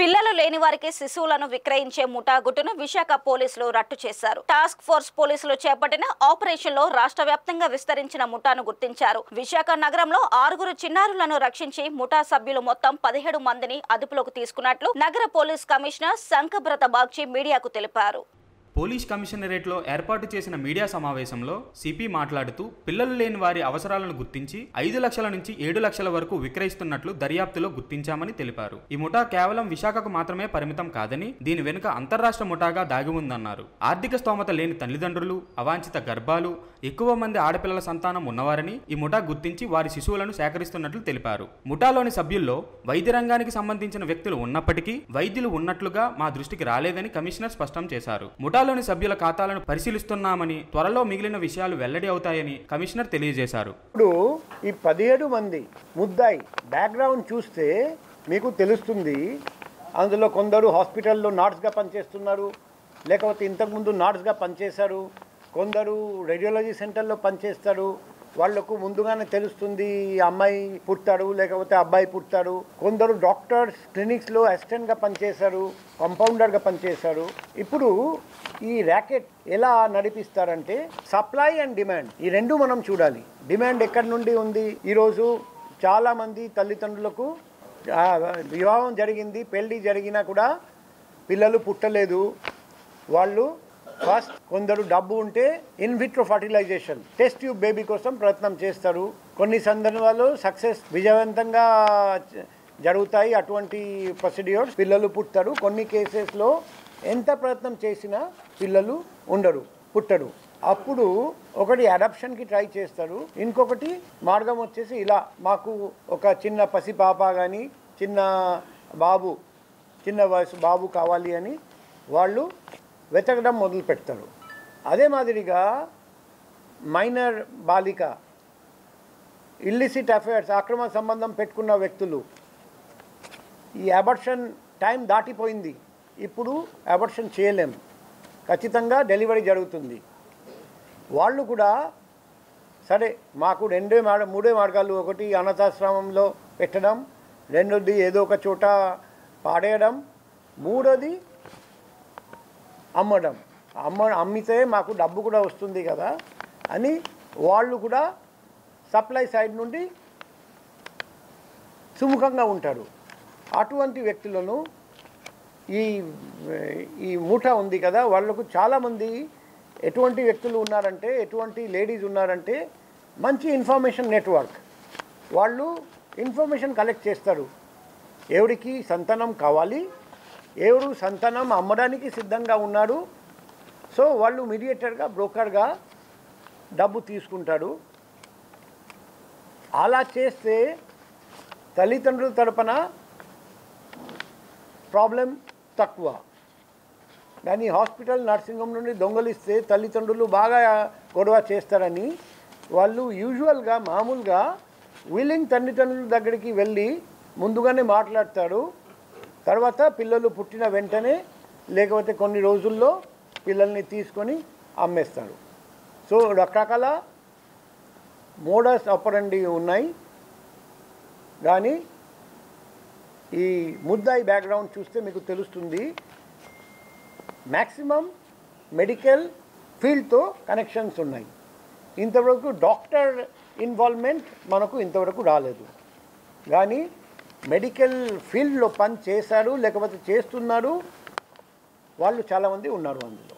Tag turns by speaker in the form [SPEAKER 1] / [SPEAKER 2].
[SPEAKER 1] పిల్లలు లేని వారికి శిశువులను విక్రయించే ముఠా గుట్టును విశాఖ పోలీసులు రట్టు చేశారు. టాస్క్ ఫోర్స్ పోలీసులు చేపట్టిన ఆపరేషన్ లో రాష్ట్ర వ్యాప్తంగా విస్తరించిన ముఠాను గుర్తించారు. విశాఖ నగరంలో 6 చిన్నారులను రక్షించి ముఠా సభ్యులు మొత్తం 17 మందిని అదుపులోకి తీసుకున్నట్లు నగర పోలీస్ కమిషనర్ శంకబ్రత బాగ్చి మీడియాకు తెలిపారు.
[SPEAKER 2] పోలీస్ కమిషనరేట్లో ఏర్పాటు చేసిన మీడియా సమావేశంలో సిపి మాట్లాడుతూ పిల్లలు లేని వారి అవసరాలను గుర్తించి 5 లక్షల నుంచి 7 లక్షల వరకు విక్రయిస్తున్నట్లు దర్యాప్తులో గుర్తించామని తెలిపారు. ఈ ముఠా కేవలం విశాఖకు మాత్రమే పరిమితం కాదని దీని వెనుక అంతర్రాష్ట్ర ముఠాగా దాగి ఉందన్నారు. ఆర్థిక స్తోమత లేని తల్లిదండ్రులు, అవాంఛిత గర్భాలు, ఎక్కువ మంది ఆడపిల్లల సంతానం ఉన్నవారని ఈ ముఠా గుర్తించి వారి శిశువులను సేకరిస్తున్నట్లు తెలిపారు. ముఠాలోని సభ్యుల్లో వైద్య రంగానికి సంబంధించిన వ్యక్తులు ఉన్నప్పటికీ వైద్యులు ఉన్నట్లుగా మా దృష్టికి రాలేదని కమిషనర్ స్పష్టం చేశారు. ముఠాలోని సభ్యుల ఖాతాలను పరిశీలిస్తున్నామని, త్వరలో మిగిలిన విషయాలు వెల్లడి అవుతాయని కమిషనర్ తెలియజేశారు.
[SPEAKER 3] ఇప్పుడు ఈ 17 మంది ముద్దాయి బ్యాక్గ్రౌండ్ చూస్తే మీకు తెలుస్తుంది. అందులో కొందరు హాస్పిటల్లో నర్స్గా పనిచేస్తున్నారు, లేకపోతే ఇంతకుముందు నర్స్గా పనిచేశారు, కొందరు రేడియాలజీ సెంటర్లో పనిచేస్తారు. వాళ్లకు ముందుగానే తెలుస్తుంది అమ్మాయి పుడతాడు లేకపోతే అబ్బాయి పుడతాడు. కొందరు డాక్టర్స్ క్లినిక్స్లో అసిస్టెంట్గా పనిచేశారు, కంపౌండర్గా పనిచేశారు. ఇప్పుడు ఈ ర్యాకెట్ ఎలా నడిపిస్తారంటే సప్లై అండ్ డిమాండ్, ఈ రెండు మనం చూడాలి. డిమాండ్ ఎక్కడి నుండి ఉంది? ఈరోజు చాలామంది తల్లిదండ్రులకు వివాహం జరిగింది, పెళ్ళి జరిగినా కూడా పిల్లలు పుట్టలేదు. వాళ్ళు ఫస్ట్ కొందరు డబ్బు ఉంటే in vitro fertilisation, test tube baby కోసం ప్రయత్నం చేస్తారు. కొన్ని సందర్భాల్లో సక్సెస్ విజయవంతంగా జరుగుతాయి. అటువంటి ప్రొసీడ్యూర్స్ పిల్లలు పుట్టారు. కొన్ని కేసెస్లో ఎంత ప్రయత్నం చేసినా పిల్లలు ఉండరు, పుట్టరు. అప్పుడు ఒకటి అడాప్షన్కి ట్రై చేస్తారు, ఇంకొకటి మార్గం వచ్చేసి ఇలా మాకు ఒక చిన్న పసిపాప కానీ చిన్న బాబు, చిన్న వయసు బాబు కావాలి అని వాళ్ళు వెతకడం మొదలు పెడతారు. అదే మాదిరిగా మైనర్ బాలిక, ఇల్లిసిట్ అఫైర్స్, అక్రమ సంబంధం పెట్టుకున్న వ్యక్తులు, ఈ అబార్షన్ టైం దాటిపోయింది, ఇప్పుడు అబార్షన్ చేయలేం, ఖచ్చితంగా డెలివరీ జరుగుతుంది. వాళ్ళు కూడా సరే మాకు మూడే మార్గాలు, ఒకటి అనాథాశ్రమంలో పెట్టడం, రెండోది ఏదో ఒక చోట పాడేయడం, మూడోది అమ్మితే మాకు డబ్బు కూడా వస్తుంది కదా అని వాళ్ళు కూడా సప్లై సైడ్ నుండి సుముఖంగా ఉంటారు. అటువంటి వ్యక్తులను ఈ ముఠా ఉంది కదా, వాళ్ళకు చాలామంది ఎటువంటి వ్యక్తులు ఉన్నారంటే, ఎటువంటి లేడీస్ ఉన్నారంటే మంచి ఇన్ఫర్మేషన్ నెట్వర్క్. వాళ్ళు ఇన్ఫర్మేషన్ కలెక్ట్ చేస్తారు. ఎవరికి సంతానం కావాలి, ఎవరు సంతానం అమ్మడానికి సిద్ధంగా ఉన్నారు. సో వాళ్ళు మీడియేటర్గా, బ్రోకర్గా డబ్బు తీసుకుంటారు. అలా చేస్తే తల్లిదండ్రుల తరపున ప్రాబ్లం తక్కువ. కానీ హాస్పిటల్, నర్సింగ్ హోమ్ నుండి దొంగలిస్తే తల్లిదండ్రులు బాగా గొడవ చేస్తారని వాళ్ళు యూజువల్గా మామూలుగా విల్లింగ్ తల్లిదండ్రుల దగ్గరికి వెళ్ళి ముందుగానే మాట్లాడతారు. తర్వాత పిల్లలు పుట్టిన వెంటనే లేకపోతే కొన్ని రోజుల్లో పిల్లల్ని తీసుకొని అమ్మేస్తారు. సో రకరకాల మోడస్ ఆపరండి ఉన్నాయి. కానీ ఈ ముద్దాయి బ్యాక్గ్రౌండ్ చూస్తే మీకు తెలుస్తుంది, మ్యాక్సిమం మెడికల్ ఫీల్డ్తో కనెక్షన్స్ ఉన్నాయి. ఇంతవరకు డాక్టర్ ఇన్వాల్వ్మెంట్ మనకు ఇంతవరకు రాలేదు. కానీ మెడికల్ ఫీల్డ్లో పని చేశారు లేకపోతే చేస్తున్నారు వాళ్ళు చాలామంది ఉన్నారు అందులో.